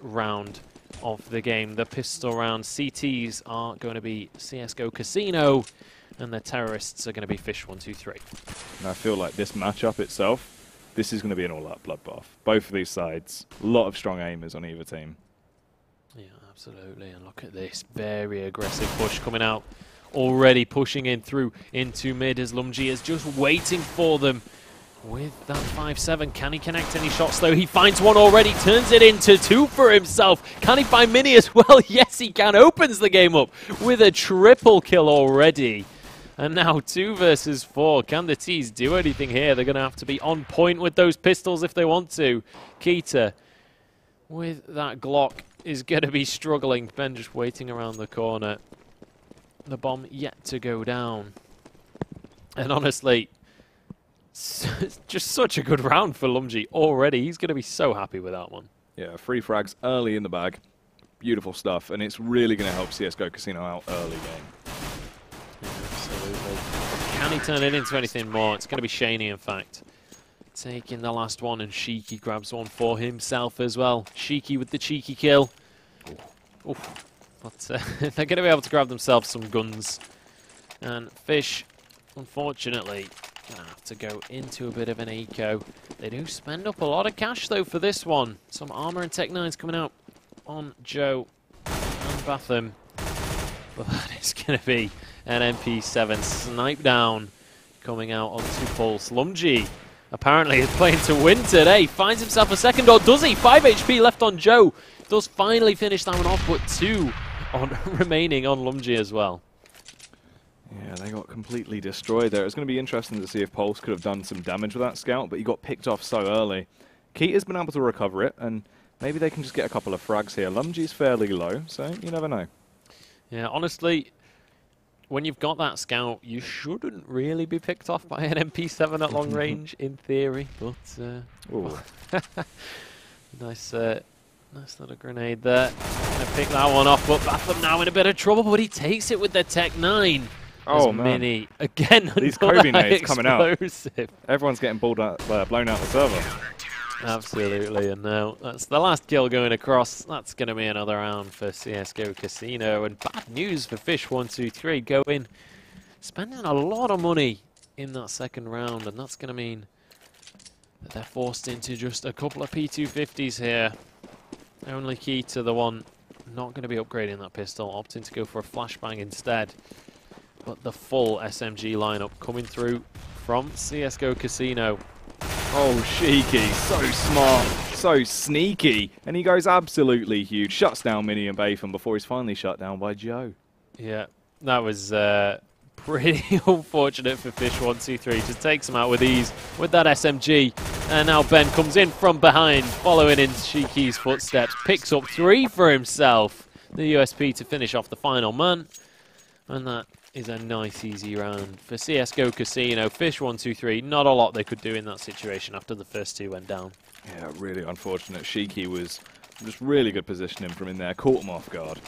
round of the game, the pistol round. CTs are going to be CSGO Casino, and the terrorists are going to be Fish123. And I feel like this matchup itself, this is going to be an all-out bloodbath. Both of these sides, a lot of strong aimers on either team. Yeah, absolutely. And look at this, very aggressive push coming out. Already pushing in through into mid as Lumji is just waiting for them with that 5-7. Can he connect any shots though? He finds one already, turns it into 2 for himself. Can he find Mini as well? Yes, he can. Opens the game up with a triple kill already. And now 2 versus 4. Can the T's do anything here? They're going to have to be on point with those pistols if they want to. Keita with that Glock is going to be struggling. Ben just waiting around the corner. The bomb yet to go down. And honestly, just such a good round for Lumji already. He's going to be so happy with that one. Yeah, 3 frags early in the bag. Beautiful stuff. And it's really going to help CSGO Casino out early game. Yeah, absolutely. Can he turn it into anything more? It's going to be Shaney, in fact. Taking the last one, and Shiki grabs one for himself as well. Shiki with the cheeky kill. Oof. But they're going to be able to grab themselves some guns. And Fish, unfortunately, going to have to go into a bit of an eco. They do spend up a lot of cash, though, for this one. Some armor and Tech 9s coming out on Joe and Batham. But that is going to be an MP7 snipe down coming out onto Pulse. Lumji apparently is playing to win today. Finds himself a second, or does he? 5 HP left on Joe. Does finally finish that one off, but 2 remaining on Lumji as well. Yeah, they got completely destroyed there. It's going to be interesting to see if Pulse could have done some damage with that scout, but he got picked off so early. Keita's been able to recover it, and maybe they can just get a couple of frags here. Lumji's fairly low, so you never know. Yeah, honestly, when you've got that scout, you shouldn't really be picked off by an MP7 at long range, in theory. But nice little grenade there. Gonna pick that one off, but Batham now in a bit of trouble, but he takes it with the Tech 9. Oh, man. Mini. Again, these Kobe nades explosive. Coming out. Everyone's getting blown out the server. Absolutely, and now that's the last kill going across. That's going to be another round for CSGO Casino, and bad news for Fish123 going, spending a lot of money in that second round, and that's going to mean that they're forced into just a couple of P250s here. Only Keita, the one not going to be upgrading that pistol, opting to go for a flashbang instead. But the full SMG lineup coming through from CSGO Casino. Oh, Shiki, so smart, so sneaky, and he goes absolutely huge. Shuts down Mini and Batham before he's finally shut down by Joe. Yeah, that was pretty unfortunate for Fish123. Just takes him out with ease with that SMG. And now Ben comes in from behind, following in Shiki's footsteps. Picks up 3 for himself. The USP to finish off the final man. And that is a nice, easy round for CSGO Casino. Fish123, not a lot they could do in that situation after the first 2 went down. Yeah, really unfortunate. Shiki was just really good positioning from in there. Caught him off guard.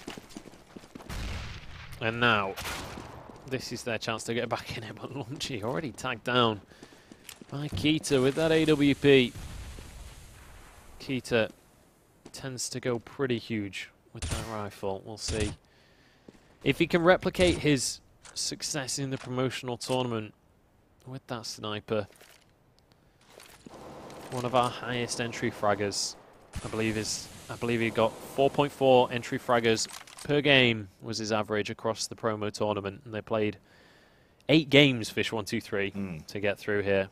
And now, this is their chance to get back in it, but Lumji already tagged down by Keita with that AWP. Keita tends to go pretty huge with that rifle. We'll see if he can replicate his success in the promotional tournament with that sniper. One of our highest entry fraggers, I believe he got 4.4 entry fraggers per game was his average across the promo tournament, and they played 8 games, Fish123, to get through here.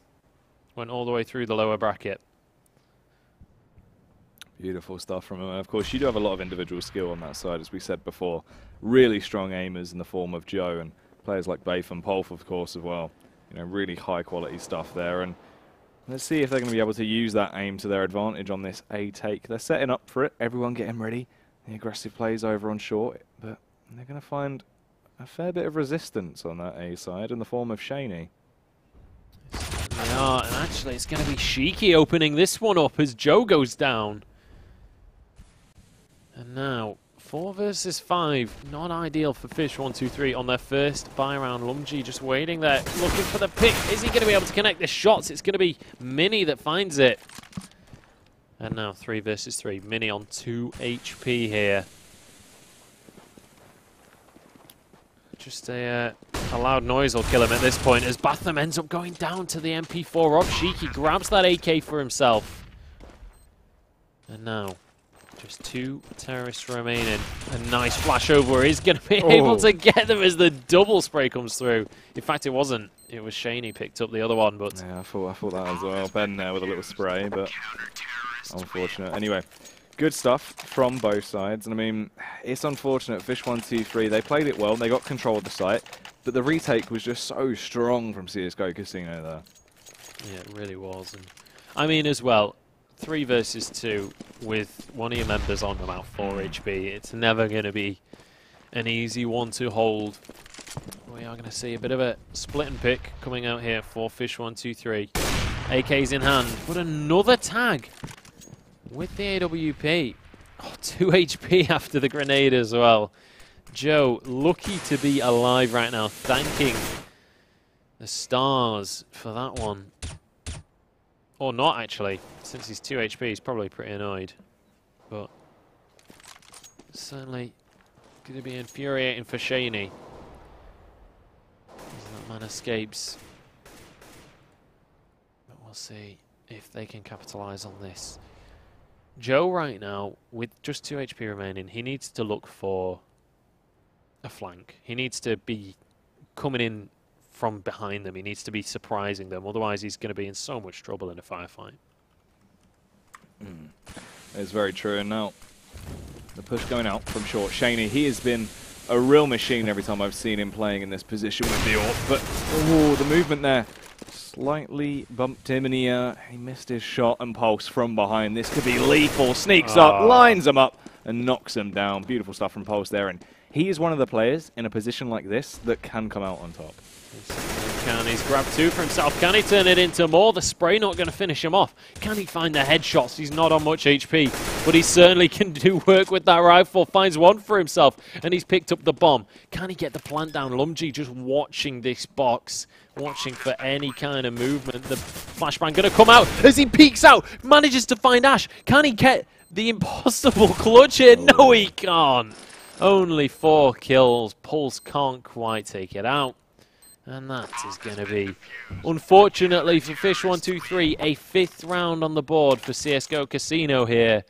Went all the way through the lower bracket. Beautiful stuff from him. Of course, you do have a lot of individual skill on that side, as we said before. Really strong aimers in the form of Joe, and players like Bath and Polf, of course, as well. You know, really high quality stuff there. And let's see if they're going to be able to use that aim to their advantage on this A take. They're setting up for it. Everyone getting ready. The aggressive plays over on short, but they're going to find a fair bit of resistance on that A side in the form of Shaney. They are, and actually it's going to be Shiki opening this one up as Joe goes down. And now, 4 versus 5, not ideal for Fish123 on their first buy round. Lumji just waiting there, looking for the pick. Is he going to be able to connect the shots? It's going to be Mini that finds it. And now 3 versus 3. Mini on 2 HP here. Just a loud noise will kill him at this point as Batham ends up going down to the MP4. Rob Shiki grabs that AK for himself. And now, just 2 terrorists remaining. A nice flash over. He's going to be able to get them as the double spray comes through. In fact, it wasn't. It was Shane who picked up the other one. But yeah, I thought that as well. Ben there with a little spray, but unfortunate. Anyway, good stuff from both sides. And I mean, it's unfortunate. Fish123, they played it well. They got control of the site. But the retake was just so strong from CSGO Casino there. Yeah, it really was. And I mean, as well, 3 versus 2 with one of your members on about 4 HP. It's never going to be an easy one to hold. We are going to see a bit of a split and pick coming out here for Fish123. AK's in hand, but another tag with the AWP. Oh, 2 HP after the grenade as well. Joe, lucky to be alive right now, thanking the stars for that one. Or not, actually. Since he's 2 HP, he's probably pretty annoyed. But certainly going to be infuriating for Shaney. As that man escapes. But we'll see if they can capitalise on this. Joe right now, with just 2 HP remaining, he needs to look for a flank. He needs to be coming in from behind them. He needs to be surprising them. Otherwise, he's going to be in so much trouble in a firefight. It's very true. And now the push going out from short. Shaney, he has been a real machine every time I've seen him playing in this position with the AWP. But the movement there slightly bumped him, and he missed his shot and Pulse from behind. This could be lethal. Sneaks up, lines him up, and knocks him down. Beautiful stuff from Pulse there. And he is one of the players in a position like this that can come out on top. He's grabbed 2 for himself. Can he turn it into more? The spray not going to finish him off. Can he find the headshots? He's not on much HP, but he certainly can do work with that rifle. Finds 1 for himself, and he's picked up the bomb. Can he get the plant down? Lumji just watching this box, watching for any kind of movement. The flashbang going to come out as he peeks out. Manages to find Ash. Can he get the impossible clutch here? No, he can't. Only 4 kills. Pulse can't quite take it out. And that is going to be, unfortunately for Fish123, a 5th round on the board for CSGO Casino here.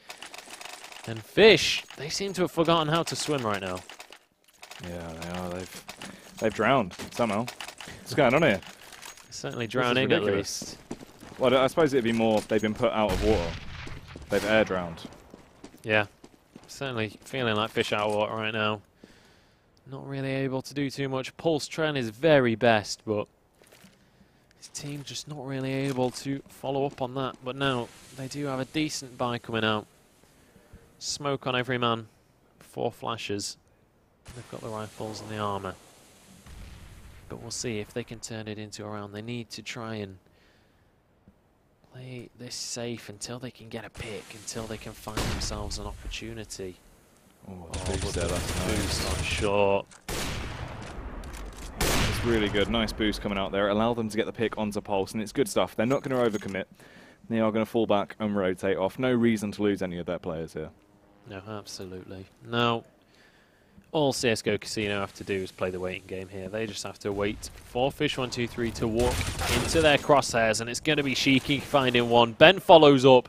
And Fish, they seem to have forgotten how to swim right now. Yeah, they are. They've drowned somehow. What's going on here? Certainly drowning at least. Well, I suppose it'd be more they've been put out of water. They've air drowned. Yeah. Certainly feeling like fish out of water right now. Not really able to do too much. Pulse trying his very best, but his team just not really able to follow up on that. But now they do have a decent buy coming out. Smoke on every man. 4 flashes. They've got the rifles and the armor. But we'll see if they can turn it into a round. They need to try and play this safe until they can get a pick, until they can find themselves an opportunity. Boost there, that's nice. Boost on short. It's really good. Nice boost coming out there. Allow them to get the pick onto Pulse, and it's good stuff. They're not going to overcommit. They are going to fall back and rotate off. No reason to lose any of their players here. No, absolutely. Now, all CSGO Casino have to do is play the waiting game here. They just have to wait for Fish123 to walk into their crosshairs, and it's going to be Shiki finding 1. Ben follows up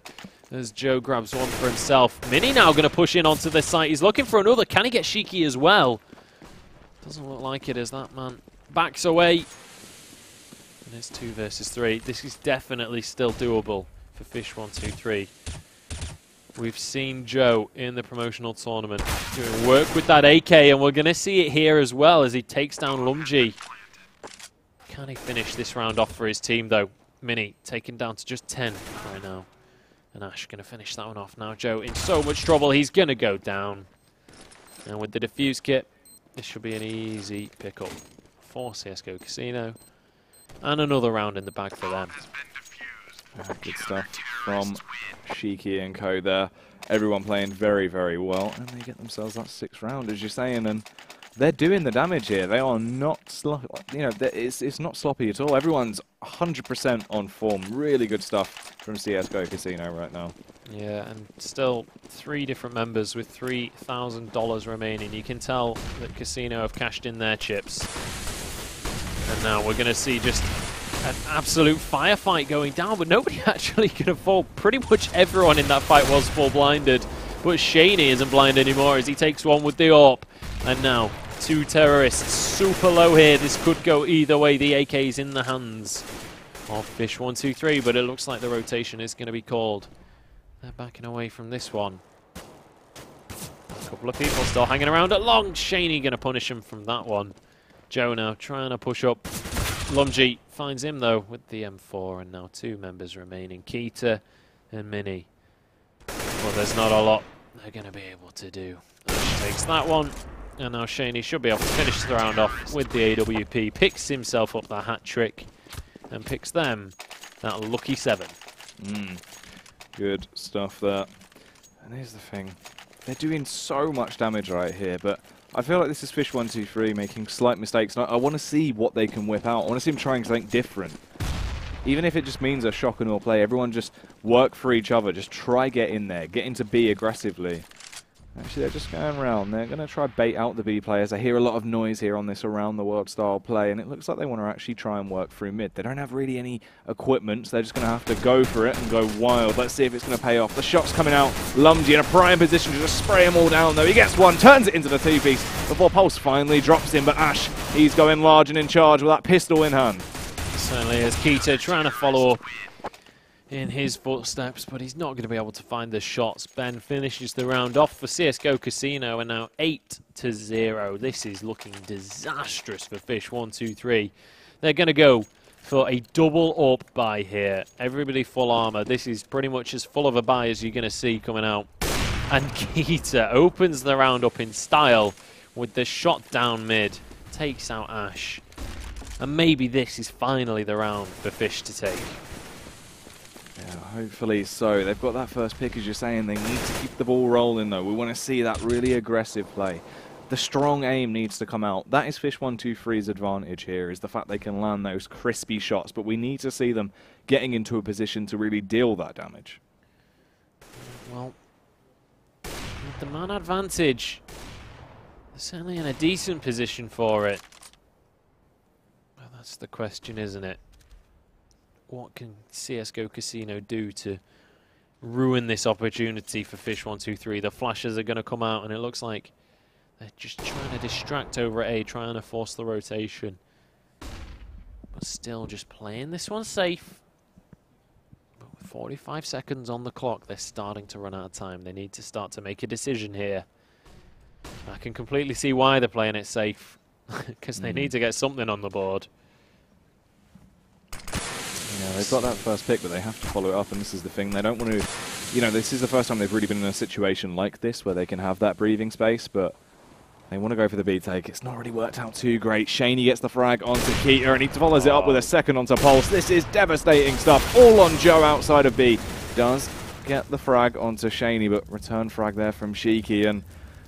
as Joe grabs 1 for himself. Mini now going to push in onto the site. He's looking for another. Can he get Shiki as well? Doesn't look like it as that man backs away. And it's 2 versus 3. This is definitely still doable for Fish123. We've seen Joe in the promotional tournament doing work with that AK, and we're going to see it here as well as he takes down Lumji. Can he finish this round off for his team, though? Mini taken down to just 10 right now. And Ash going to finish that one off now. Joe in so much trouble. He's going to go down. And with the defuse kit, this should be an easy pickup for CSGO Casino. And another round in the bag for them. Good stuff from Shiki and co there. Everyone playing very, very well. And they get themselves that 6th round, as you're saying. And they're doing the damage here. They are not sloppy. You know, it's not sloppy at all. Everyone's 100% on form. Really good stuff from CSGO Casino right now. Yeah, and still 3 different members with $3,000 remaining. You can tell that Casino have cashed in their chips. And now we're going to see just an absolute firefight going down, but nobody actually can fall. Pretty much everyone in that fight was full blinded, but Shaney isn't blind anymore as he takes one with the AWP. And now 2 terrorists super low here. This could go either way. The AK's in the hands of Fish123, but it looks like the rotation is going to be called. They're backing away from this one. A couple of people still hanging around at long. Shaney going to punish him from that one. Joe now trying to push up. Lumji finds him though with the M4, and now 2 members remaining, Keita and Mini. Well, there's not a lot they're going to be able to do. Ash takes that one, and now Shaney should be able to finish the round off with the AWP. Picks himself up that hat trick and picks them that lucky 7. Good stuff there. And here's the thing. They're doing so much damage right here, but I feel like this is Fish123 making slight mistakes. And I want to see what they can whip out. I want to see them trying something different. Even if it just means a shock and awe play, everyone just work for each other. Just try get in there. Get into B aggressively. Actually, they're just going around. They're going to try bait out the B players. I hear a lot of noise here on this around the world style play, and it looks like they want to actually try and work through mid. They don't have really any equipment, so they're just going to have to go for it and go wild. Let's see if it's going to pay off. The shot's coming out. Lumji in a prime position to just spray them all down, though. He gets one, turns it into the 2-piece before Pulse finally drops him, but Ash, he's going large and in charge with that pistol in hand. Certainly is. Keita trying to follow up in his footsteps, but he's not going to be able to find the shots. Ben finishes the round off for CSGO Casino, and now 8-0. This is looking disastrous for Fish123. They're going to go for a double up buy here. Everybody full armor. This is pretty much as full of a buy as you're going to see coming out. And Keita opens the round up in style with the shot down mid. Takes out Ash. And maybe this is finally the round for Fish to take. Yeah, hopefully so. They've got that first pick, as you're saying. They need to keep the ball rolling, though. We want to see that really aggressive play. The strong aim needs to come out. That is Fish123's advantage here, is the fact they can land those crispy shots. But we need to see them getting into a position to really deal that damage. Well, with the man advantage, they're certainly in a decent position for it. Well, that's the question, isn't it? What can CSGO Casino do to ruin this opportunity for Fish123? The flashes are going to come out, and it looks like they're just trying to distract over at A, trying to force the rotation. But still just playing this one safe. But with 45 seconds on the clock, they're starting to run out of time. They need to start to make a decision here. I can completely see why they're playing it safe, because they need to get something on the board. Yeah, they've got that first pick, but they have to follow it up, and this is the thing. They don't want to, you know, this is the first time they've really been in a situation like this where they can have that breathing space, but they want to go for the B take. It's not really worked out too great. Shaney gets the frag onto Keita, and he follows it up with a second onto Pulse. This is devastating stuff. All on Joe outside of B. Does get the frag onto Shaney, but return frag there from Shiki, and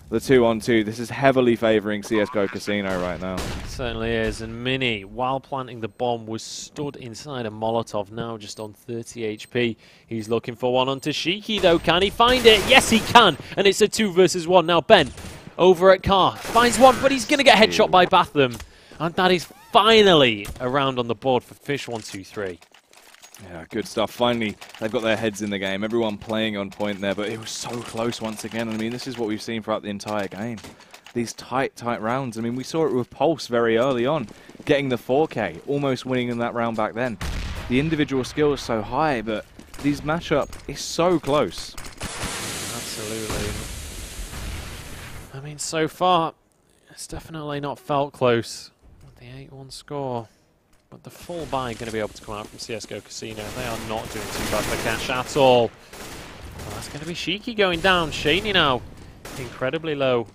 the 2-on-2. This is heavily favouring CSGO Casino right now. Certainly is, and Mini, while planting the bomb, was stood inside a Molotov, now just on 30 HP. He's looking for one onto Shiki, though. Can he find it? Yes, he can, and it's a 2 versus 1. Now Ben, over at Car, finds one, but he's going to get headshot by Batham, and that is finally a round on the board for Fish123. Yeah, good stuff. Finally, they've got their heads in the game. Everyone playing on point there, but it was so close once again. I mean, this is what we've seen throughout the entire game. These tight rounds. I mean, we saw it with Pulse very early on, getting the 4K, almost winning in that round back then. The individual skill is so high, but these matchup is so close. Absolutely. I mean, so far, it's definitely not felt close with the 8-1 score. But the full buy going to be able to come out from CSGO Casino. They are not doing too bad for cash at all. Well, that's going to be Shiki going down. Shaney now incredibly low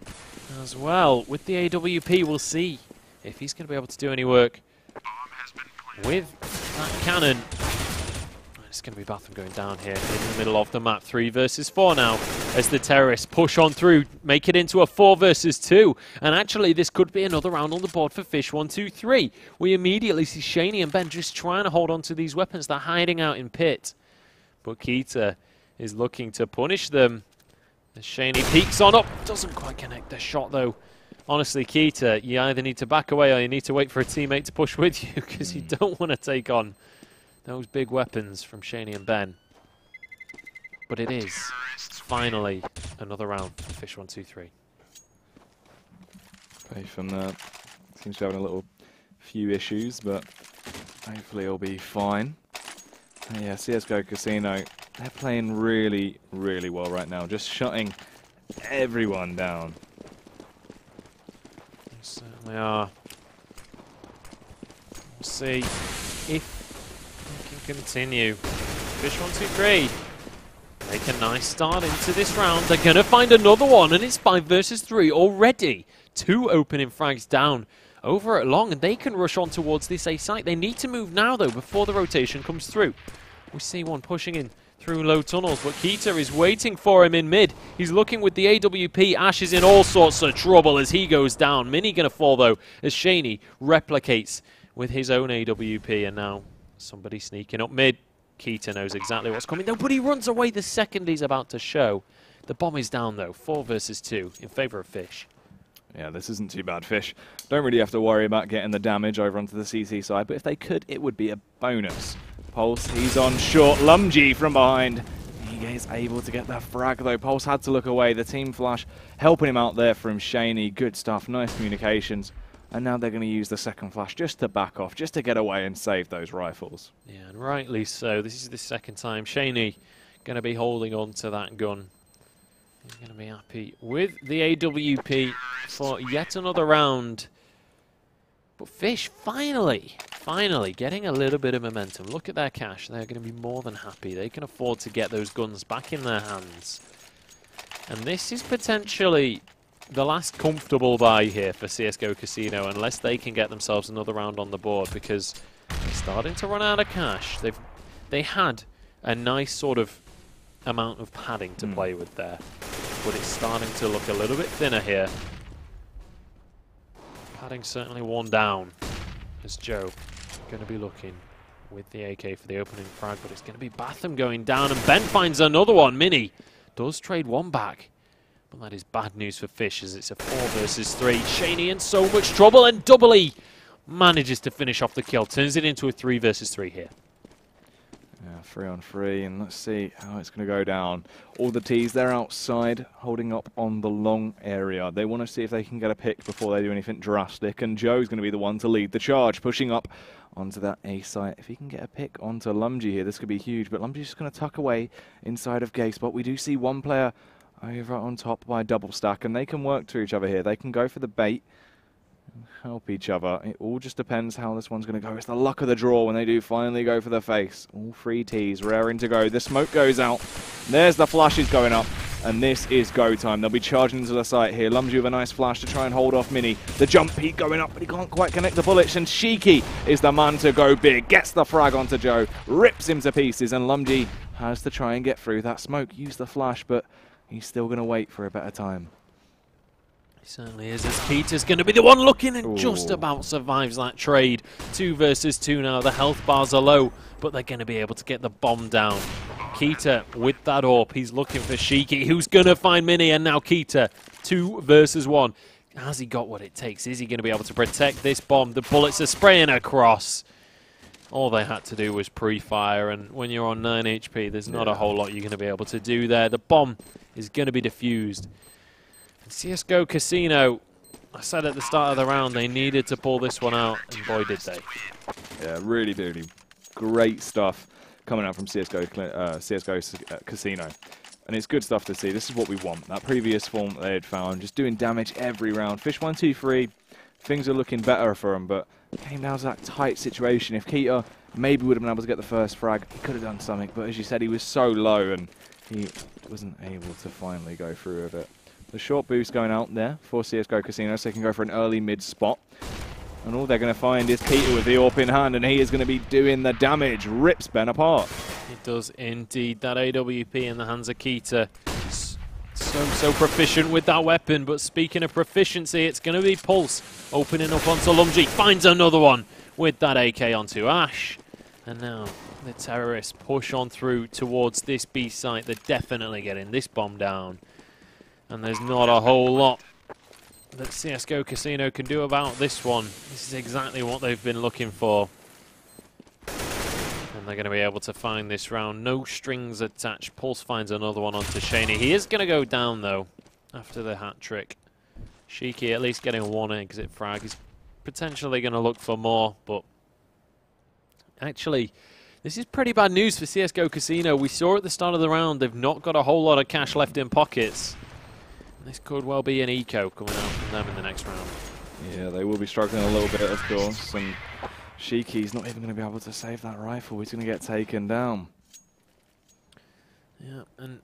as well. With the AWP, we'll see if he's going to be able to do any work with that cannon. It's going to be Batham going down here in the middle of the map. 3 versus 4 now as the terrorists push on through, make it into a 4 versus 2. And actually, this could be another round on the board for Fish123. We immediately see Shaney and Ben just trying to hold on to these weapons. They're hiding out in pit. But Keita is looking to punish them. As Shaney peeks on up. Doesn't quite connect the shot, though. Honestly, Keita, you either need to back away or you need to wait for a teammate to push with you because you don't want to take on those big weapons from Shaney and Ben. But it is finally another round for Fish123. From that seems to have a few issues, but hopefully he'll be fine. And yeah, CSGO Casino, they're playing really, really well right now, just shutting everyone down. They certainly are. We'll see if continue. Fish123 make a nice start into this round. They're going to find another one, and it's 5 versus 3 already. 2 opening frags down over at long, and they can rush on towards this A site. They need to move now, though, before the rotation comes through. We see one pushing in through low tunnels, but Keita is waiting for him in mid. He's looking with the AWP. Ash is in all sorts of trouble as he goes down. Mini going to fall, though, as Shaney replicates with his own AWP, and now somebody sneaking up mid. Keita knows exactly what's coming, though, but he runs away the second he's about to show. The bomb is down, though. 4 versus 2 in favor of Fish. Yeah, this isn't too bad. Fish don't really have to worry about getting the damage over onto the CC side, but if they could, it would be a bonus. Pulse, he's on short. Lumji from behind. He is able to get that frag, though. Pulse had to look away. The team flash helping him out there from Shaney. Good stuff. Nice communications. And now they're going to use the second flash just to back off, just to get away and save those rifles. Yeah, and rightly so. This is the second time Shaney going to be holding on to that gun. He's going to be happy with the AWP for yet another round. But Fish finally getting a little bit of momentum. Look at their cash. They're going to be more than happy. They can afford to get those guns back in their hands. And this is potentially the last comfortable buy here for CSGO Casino, unless they can get themselves another round on the board, because they're starting to run out of cash. They had a nice sort of amount of padding to play with there, but it's starting to look a little bit thinner here. Padding certainly worn down, as Joe going to be looking with the AK for the opening frag, but it's going to be Batham going down, and Ben finds another one. Mini does trade one back. That is bad news for Fish, as it's a 4 versus 3. Shaney in so much trouble, and Double E manages to finish off the kill. Turns it into a 3 versus 3 here. Yeah, 3 on 3, and let's see how it's going to go down. All the T's, they're outside, holding up on the long area. They want to see if they can get a pick before they do anything drastic, and Joe's going to be the one to lead the charge, pushing up onto that A site. If he can get a pick onto Lumji here, this could be huge, but Lumji's just going to tuck away inside of Gay Spot. We do see one player over on top by a double stack, and they can work to each other here. They can go for the bait and help each other. It all just depends how this one's going to go. It's the luck of the draw when they do finally go for the face. All 3 T's raring to go. The smoke goes out. There's the flashes going up, and this is go time. They'll be charging into the site here. Lumji with a nice flash to try and hold off Mini. The jump peak going up, but he can't quite connect the bullets, and Shiki is the man to go big. Gets the frag onto Joe, rips him to pieces, and Lumji has to try and get through that smoke. Use the flash, but he's still going to wait for a better time. He certainly is, as Keita's going to be the one looking, and just about survives that trade. 2 versus 2 now. The health bars are low, but they're going to be able to get the bomb down. Keita with that AWP. He's looking for Shiki, who's going to find Mini, and now Keita 2 versus 1. Has he got what it takes? Is he going to be able to protect this bomb? The bullets are spraying across. All they had to do was pre-fire, and when you're on 9 HP, there's not a whole lot you're going to be able to do there. The bomb is going to be defused. And CSGO Casino, I said at the start of the round, they needed to pull this one out, and boy did they. Yeah, really great stuff coming out from CSGO Casino. And it's good stuff to see. This is what we want. That previous form that they had found, just doing damage every round. Fish123, things are looking better for them, but came down to that tight situation. If Keita maybe would have been able to get the first frag, he could have done something, but as you said, he was so low and he wasn't able to finally go through with it. The short boost going out there for CSGO Casino, so they can go for an early mid spot. And all they're going to find is Keita with the AWP in hand, and he is going to be doing the damage. Rips Ben apart. It does indeed. That AWP in the hands of Keita. So proficient with that weapon. But speaking of proficiency, it's going to be Pulse opening up onto Lumji. Finds another one with that AK onto Ash. And now the terrorists push on through towards this B site. They're definitely getting this bomb down. And there's not a whole lot that CSGO Casino can do about this one. This is exactly what they've been looking for. And they're going to be able to find this round. No strings attached. Pulse finds another one onto Shaney. He is going to go down, though, after the hat trick. Shiki at least getting one exit frag. He's potentially going to look for more, but actually, this is pretty bad news for CSGO Casino. We saw at the start of the round they've not got a whole lot of cash left in pockets. This could well be an eco coming out from them in the next round. Yeah, they will be struggling a little bit, of course. And Shiki's not even going to be able to save that rifle. He's going to get taken down. Yeah, and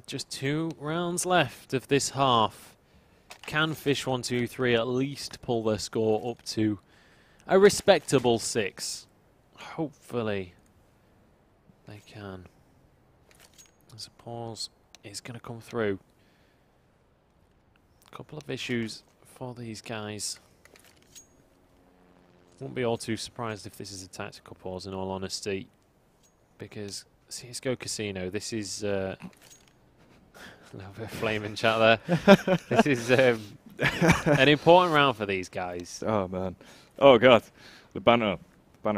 just 2 rounds left of this half. Can Fish123 at least pull their score up to a respectable 6? Hopefully they can. As a pause is going to come through. Couple of issues for these guys. Won't be all too surprised if this is a tactical pause, in all honesty, because CSGO Casino, this is a little bit of flame in chat there. This is an important round for these guys. Oh man, oh god, the banner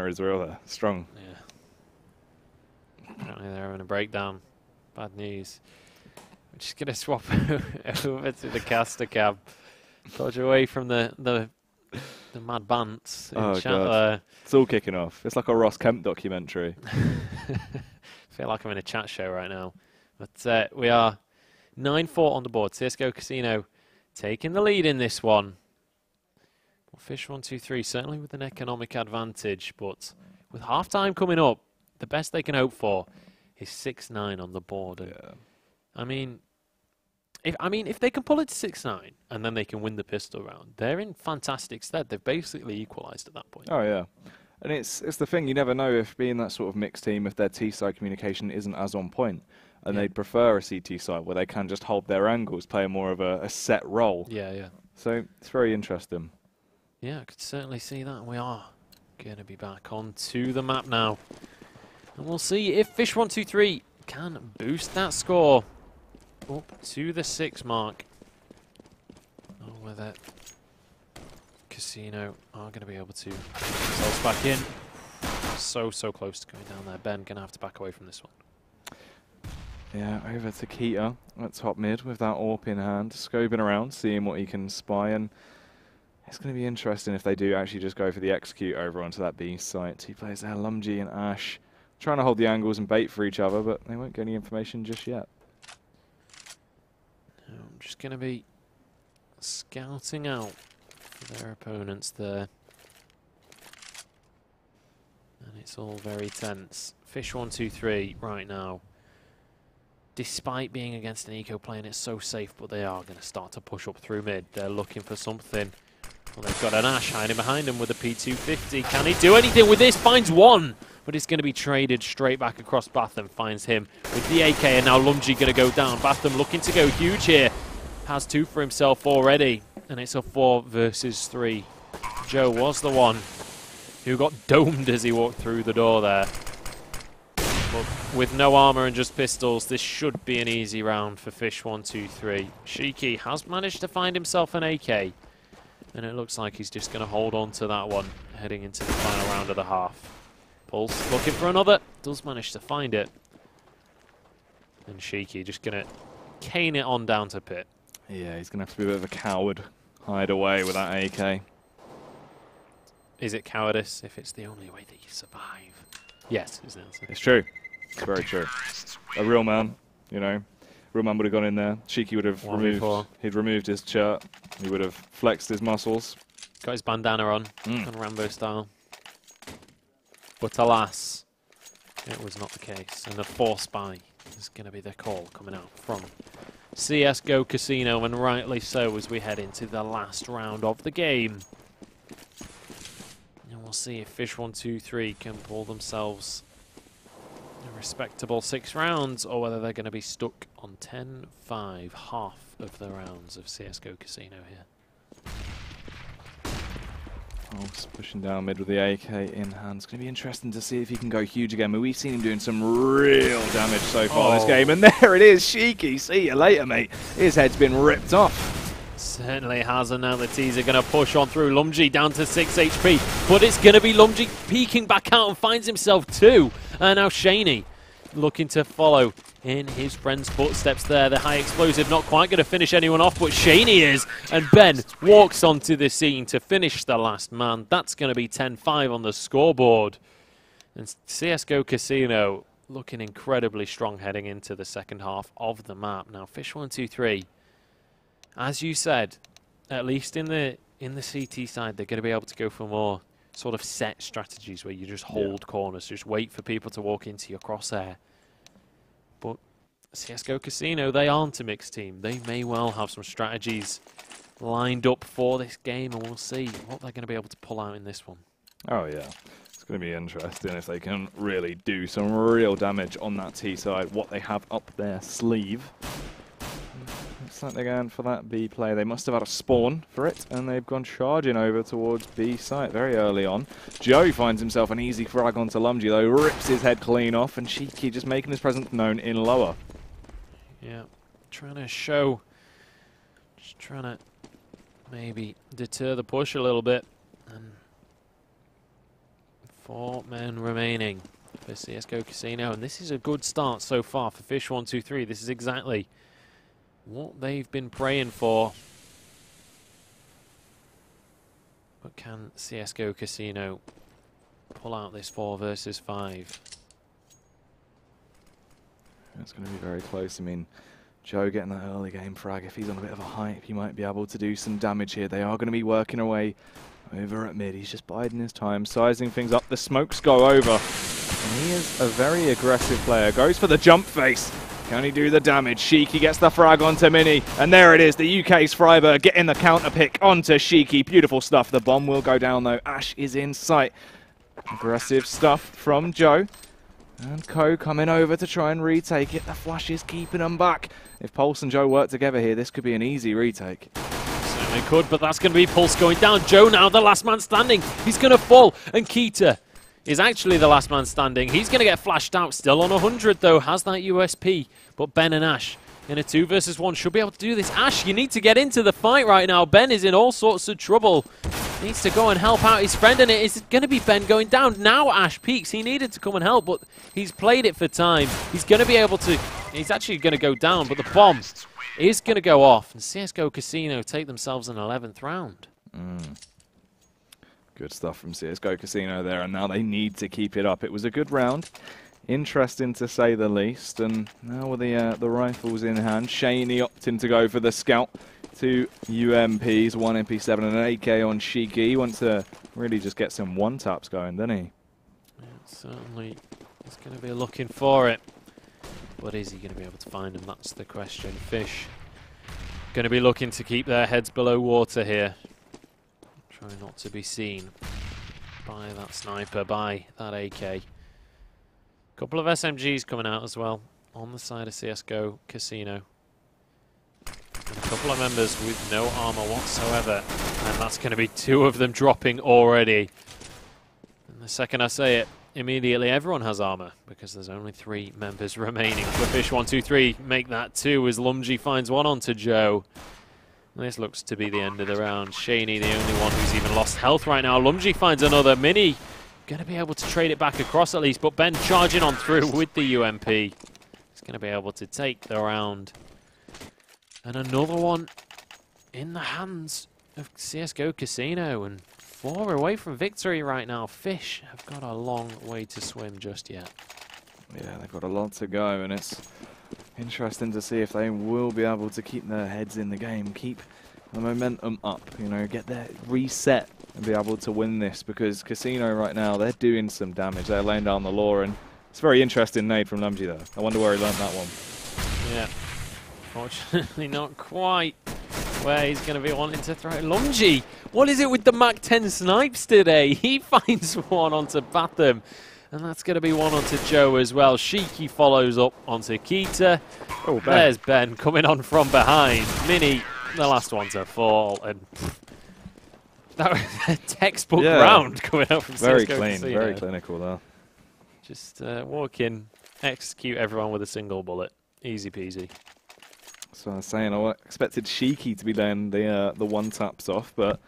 is real there, strong. Yeah. Apparently they're having a breakdown. Bad news. We're just going to swap over to the caster cam. Dodge away from the mad bants in chat there. It's all kicking off. It's like a Ross Kemp documentary. Feel like I'm in a chat show right now. But we are 9-4 on the board. CSGO Casino taking the lead in this one. Well, Fish123 certainly with an economic advantage, but with half-time coming up, the best they can hope for is 6-9 on the board. And yeah. I mean, if they can pull it to 6-9 and then they can win the pistol round, they're in fantastic stead. They've basically equalised at that point. Oh yeah, and it's the thing, you never know if being that sort of mixed team, if their T-side communication isn't as on point, and they'd prefer a CT side where they can just hold their angles, play more of a set role. Yeah. So it's very interesting. Yeah, I could certainly see that. We are going to be back onto the map now, and we'll see if Fish123 can boost that score up to the 6 mark. Oh, whether Casino are going to be able to get themselves back in. So close to going down there. Ben going to have to back away from this one. Yeah, over to Keita at top mid with that AWP in hand, scoping around, seeing what he can spy, and it's going to be interesting if they do actually just go for the execute over onto that B site. 2 players there, Lumji and Ash, trying to hold the angles and bait for each other, but they won't get any information just yet. I'm just going to be scouting out for their opponents there. And it's all very tense. Fish123 right now, despite being against an eco playing it so safe, but they are going to start to push up through mid. They're looking for something. Well, they've got an Ash hiding behind him with a P250. Can he do anything with this? Finds one, but it's going to be traded straight back across Batham. Finds him with the AK, and now Lumji going to go down. Batham looking to go huge here. Has 2 for himself already, and it's a 4 versus 3. Joe was the one who got domed as he walked through the door there. But with no armor and just pistols, this should be an easy round for Fish123. Shiki has managed to find himself an AK, and it looks like he's just going to hold on to that one heading into the final round of the half. Pulse looking for another, does manage to find it. And Shiki just going to cane it on down to pit. Yeah, he's going to have to be a bit of a coward, hide away with that AK. Is it cowardice if it's the only way that you survive? Yes, is the answer. It's true. It's very true. A real man, you know. Real man would have gone in there. Shiki would have removed his shirt. He would have flexed his muscles. Got his bandana on Rambo style. But alas, it was not the case. And the 4 spy is going to be the call coming out from CSGO Casino, and rightly so as we head into the last round of the game. And we'll see if Fish123 can pull themselves respectable 6 rounds, or whether they're going to be stuck on 10-5, half of the rounds of CSGO Casino here. Pulse pushing down mid with the AK in hand. It's going to be interesting to see if he can go huge again. But we've seen him doing some real damage so far this game. And there it is, Shiki. See you later, mate. His head's been ripped off. Certainly has, and now the teaser going to push on through. Lumji down to 6 HP, but it's going to be Lumji peeking back out and finds himself 2. And now Shaney looking to follow in his friend's footsteps there. The high explosive not quite going to finish anyone off, but Shaney is. And Ben walks onto the scene to finish the last man. That's going to be 10-5 on the scoreboard. And CSGO Casino looking incredibly strong heading into the second half of the map. Now Fish123, as you said, at least in the CT side, they're going to be able to go for more sort of set strategies where you just hold corners, just wait for people to walk into your crosshair. But CSGO Casino, they aren't a mixed team. They may well have some strategies lined up for this game, and we'll see what they're going to be able to pull out in this one. Oh, yeah. It's going to be interesting if they can really do some real damage on that T side, what they have up their sleeve. Looks like they're going for that B play. They must have had a spawn for it, and they've gone charging over towards B site very early on. Joe finds himself an easy frag onto Lumji, though, rips his head clean off, and Cheeky just making his presence known in lower. Yeah, trying to show, just trying to maybe deter the push a little bit. And 4 men remaining for CSGO Casino, and this is a good start so far for Fish123. This is exactly what they've been praying for. But can CSGO Casino pull out this 4 versus 5? It's going to be very close. I mean, Joe getting that early game frag, if he's on a bit of a hype, he might be able to do some damage here. They are going to be working away over at mid. He's just biding his time, sizing things up. The smokes go over. And he is a very aggressive player. Goes for the jump face. Can he do the damage? Shiki gets the frag onto Mini. And there it is, the UK's Freiburg getting the counter pick onto Shiki. Beautiful stuff. The bomb will go down, though. Ash is in sight. Aggressive stuff from Joe. And Ko coming over to try and retake it. The flash is keeping them back. If Pulse and Joe work together here, this could be an easy retake. Certainly could, but that's going to be Pulse going down. Joe now, the last man standing. He's going to fall. And Keita is actually the last man standing. He's going to get flashed out. Still on 100, though. Has that USP. But Ben and Ash in a 2 versus 1 should be able to do this. Ash, you need to get into the fight right now. Ben is in all sorts of trouble. Needs to go and help out his friend, and it is going to be Ben going down. Now Ash peaks. He needed to come and help, but he's played it for time. He's going to be able to... He's actually going to go down, but the bomb is going to go off. And CSGO Casino take themselves an 11th round. Good stuff from CSGO Casino there, and now they need to keep it up. It was a good round. Interesting to say the least. And now with the rifles in hand, Shaney opting to go for the scout. 2 UMPs, 1 MP7 and an AK on Shiki. He wants to really just get some one-taps going, doesn't he? Yeah, certainly. He's going to be looking for it. But is he going to be able to find him? That's the question. Fish going to be looking to keep their heads below water here. Try not to be seen by that sniper, by that AK. Couple of SMGs coming out as well on the side of CSGO Casino. And a couple of members with no armor whatsoever. And that's going to be 2 of them dropping already. And the second I say it, immediately everyone has armor, because there's only 3 members remaining. For Fish123 make that 2 as Lumji finds one onto Joe. This looks to be the end of the round. Shaney, the only one who's even lost health right now. Lumji finds another. Mini going to be able to trade it back across at least, but Ben charging on through with the UMP. He's going to be able to take the round. And another one in the hands of CSGO Casino, and 4 away from victory right now. Fish have got a long way to swim just yet. Yeah, they've got a lot to go, and it's interesting to see if they will be able to keep their heads in the game, keep the momentum up, you know, get their reset and be able to win this, because Casino right now, they're doing some damage. They're laying down the law, and it's a very interesting nade from Lumji though. I wonder where he learned that one. Yeah, fortunately not quite where he's going to be wanting to throw. Lumji, what is it with the Mac 10 snipes today? He finds one onto Batham, And that's going to be one onto Joe as well. Shiki follows up onto Keita. Oh, Ben. There's Ben coming on from behind. Mini, the last one to fall. And that was a textbook round coming out from very CSGO clean, Casino. very clinical there. Just walk in, execute everyone with a single bullet. Easy peasy. So I was saying, I expected Shiki to be laying the one-taps off, but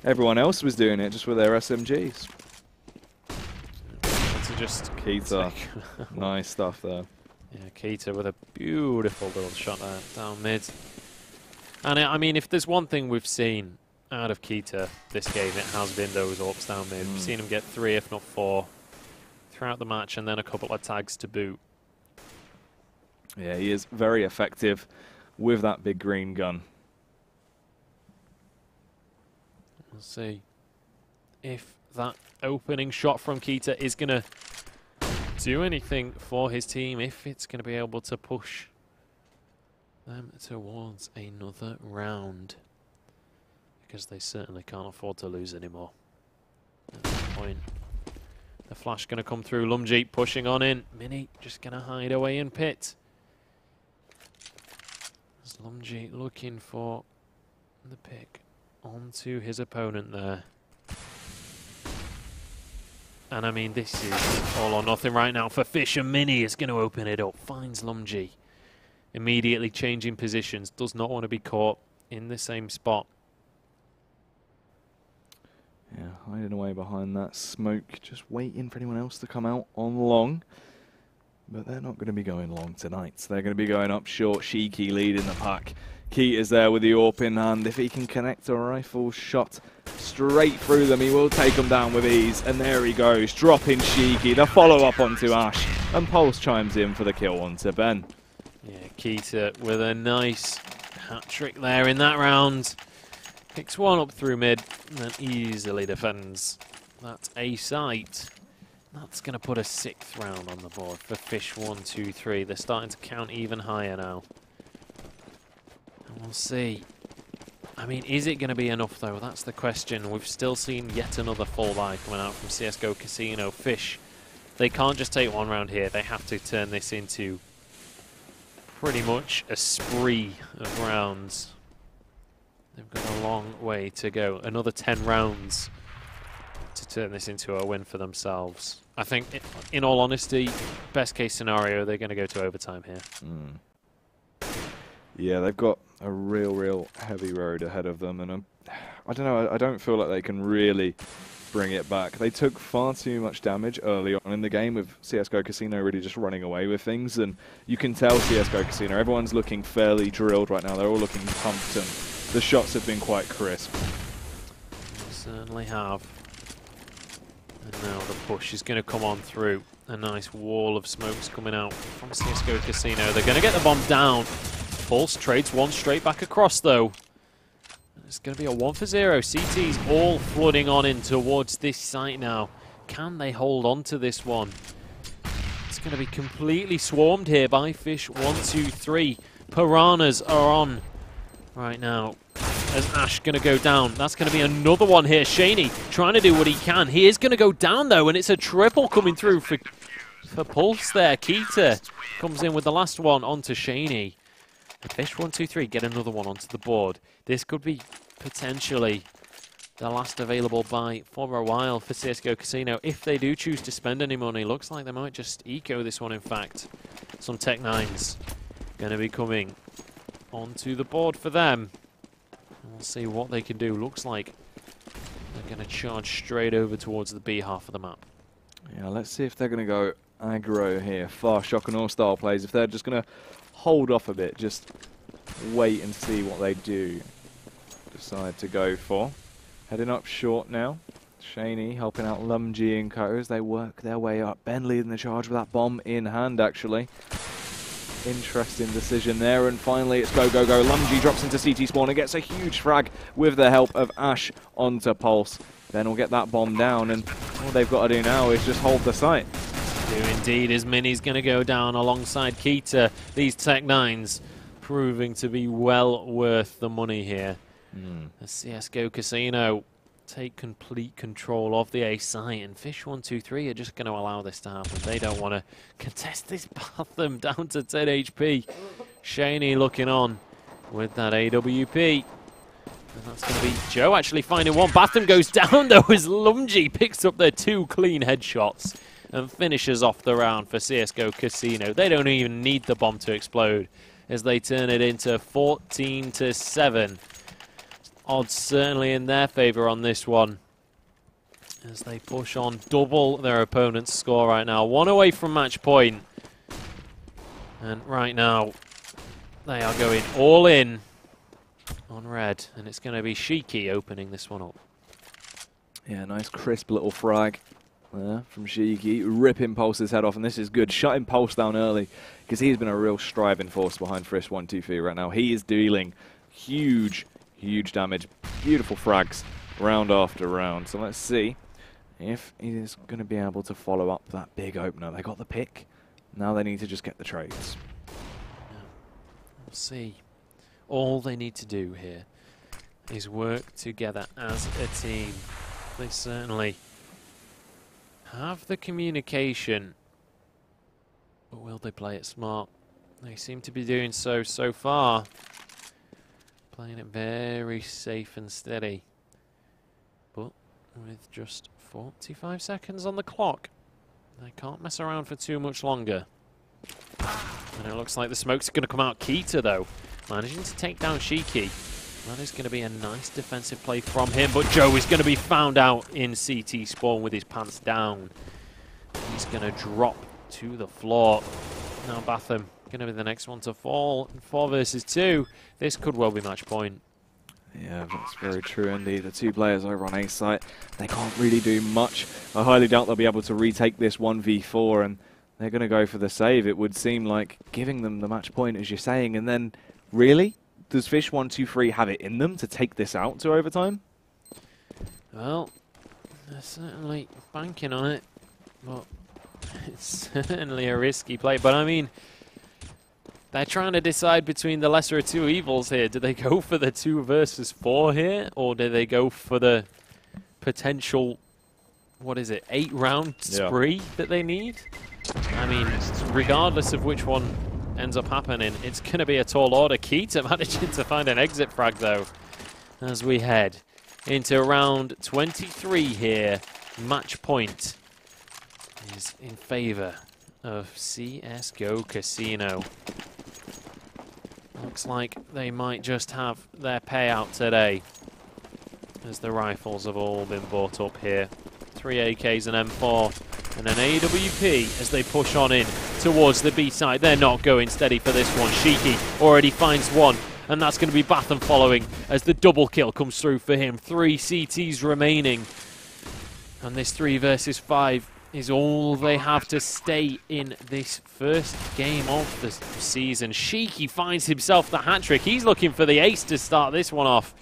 everyone else was doing it just with their SMGs. To just Keita, nice stuff there. Yeah, Keita with a beautiful little shot there, down mid. And I mean, if there's one thing we've seen out of Keita this game, it has been those AWPs down mid. We've seen him get 3, if not 4, throughout the match, and then a couple of tags to boot. Yeah, he is very effective with that big green gun. We'll see if that opening shot from Keita is going to do anything for his team, if it's going to be able to push them towards another round, because they certainly can't afford to lose anymore at this point. The flash going to come through. Lumjeet pushing on in. Mini just going to hide away in pit. As Lumjeet looking for the pick onto his opponent there. And I mean, this is all or nothing right now for Fish, and Mini is going to open it up. Finds Lumjeet. Immediately changing positions. Does not want to be caught in the same spot. Yeah, hiding away behind that smoke, just waiting for anyone else to come out on long. But they're not going to be going long tonight. So they're going to be going up short. Shiki leading the pack. Keita is there with the AWP in hand. If he can connect a rifle shot straight through them, he will take them down with ease. And there he goes, dropping Shiki. The follow-up onto Ash. And Pulse chimes in for the kill onto Ben. Yeah, Keita with a nice hat-trick there in that round. Picks one up through mid and then easily defends that A site. That's going to put a 6th round on the board for Fish123. They're starting to count even higher now. And we'll see. I mean, is it going to be enough, though? That's the question. We've still seen yet another full buy coming out from CSGO Casino. Fish, they can't just take one round here. They have to turn this into pretty much a spree of rounds. They've got a long way to go. Another 10 rounds to turn this into a win for themselves. I think, in all honesty, best case scenario, they're going to go to overtime here. Yeah, they've got a real heavy road ahead of them, and I don't know, I don't feel like they can really bring it back. They took far too much damage early on in the game with CSGO Casino really just running away with things, and you can tell CSGO Casino, everyone's looking fairly drilled right now. They're all looking pumped, and the shots have been quite crisp. They certainly have. And now the push is going to come on through. A nice wall of smokes coming out from CSGO Casino. They're going to get the bomb down. Pulse trades one straight back across, though. It's going to be a 1-for-0. CT's all flooding on in towards this site now. Can they hold on to this one? It's going to be completely swarmed here by Fish123. Piranhas are on right now. As Ash going to go down. That's going to be another one here. Shaney trying to do what he can. He is going to go down, though, and it's a triple coming through for Pulse there. Keita comes in with the last one onto Shaney. Fish123 get another one onto the board. This could be potentially the last available buy for a while for CSGO Casino. If they do choose to spend any money, looks like they might just eco this one, in fact. Some Tech 9s going to be coming onto the board for them. We'll see what they can do. Looks like they're going to charge straight over towards the B half of the map. Yeah, let's see if they're going to go aggro here. Fast shock and all style plays. If they're just going to hold off a bit, just wait and see what they do decide to go for. Heading up short now. Shaney helping out Lumji and Co as they work their way up. Ben leading the charge with that bomb in hand, actually. Interesting decision there, and finally it's go, go, go. Lumji drops into CT spawn and gets a huge frag with the help of Ash onto Pulse. Ben will get that bomb down, and all they've got to do now is just hold the site. Do indeed, as Mini's going to go down alongside Keita. These Tech 9s proving to be well worth the money here. The CSGO Casino take complete control of the A site, and Fish123 are just going to allow this to happen. They don't want to contest this Batham down to 10 HP. Shaney looking on with that AWP. And that's going to be Joe actually finding one. Batham goes down though as Lumji picks up their 2 clean headshots and finishes off the round for CSGO Casino. They don't even need the bomb to explode as they turn it into 14-7. Odds certainly in their favor on this one as they push on double their opponent's score right now. 1 away from match point. And right now they are going all in on red, and it's going to be Shiki opening this one up. Yeah, nice crisp little frag there from Shiki, ripping Pulse's head off, and this is good, shutting Pulse down early, because he's been a real striving force behind Fish123 right now. He is dealing huge damage, beautiful frags, round after round. So let's see if he is going to be able to follow up that big opener. They got the pick, now they need to just get the trades. Yeah. We'll see. All they need to do here is work together as a team. They certainly have the communication, but will they play it smart? They seem to be doing so far. Playing it very safe and steady. But with just 45 seconds on the clock, they can't mess around for too much longer. And it looks like the smoke's going to come out. Keita, though, managing to take down Shiki. That is going to be a nice defensive play from him, but Joe is going to be found out in CT spawn with his pants down. He's going to drop to the floor. Now Batham going to be the next one to fall. 4 versus 2. This could well be match point. Yeah, that's very true indeed. The 2 players over on A site, they can't really do much. I highly doubt they'll be able to retake this 1v4, and they're going to go for the save. It would seem like giving them the match point, as you're saying, and then really? Does Fish123 have it in them to take this out to overtime? Well, they're certainly banking on it, but it's certainly a risky play. But I mean, they're trying to decide between the lesser of 2 evils here. Do they go for the 2 versus 4 here, or do they go for the potential, what is it, 8-round spree that they need? I mean, regardless of which one ends up happening, it's going to be a tall order. Keita managing to find an exit frag, though, as we head into round 23 here. Match point is in favor of CSGO Casino. Looks like they might just have their payout today, as the rifles have all been bought up here. 3 AKs and M4 and an AWP as they push on in towards the B side. They're not going steady for this one. Shiki already finds one, and that's going to be Batham following as the double kill comes through for him. 3 CTs remaining, and this 3 versus 5 is all they have to stay in this first game of the season. Shiki finds himself the hat-trick. He's looking for the ace to start this one off,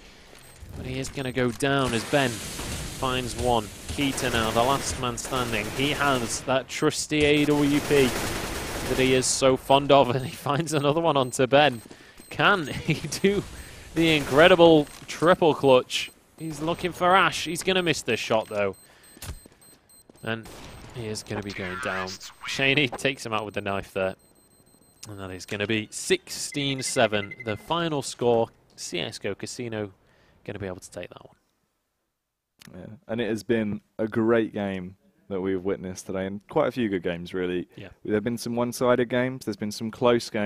but he is going to go down as Ben finds one. Keita now, the last man standing. He has that trusty AWP that he is so fond of, and he finds another one onto Ben. Can he do the incredible triple clutch? He's looking for Ash. He's going to miss this shot, though. And he is going to be going down. Shaney takes him out with the knife there. And that is going to be 16-7. The final score. CSGO Casino going to be able to take that one. Yeah, and it has been a great game that we've witnessed today, and quite a few good games, really. Yeah. There have been some one-sided games, there's been some close games.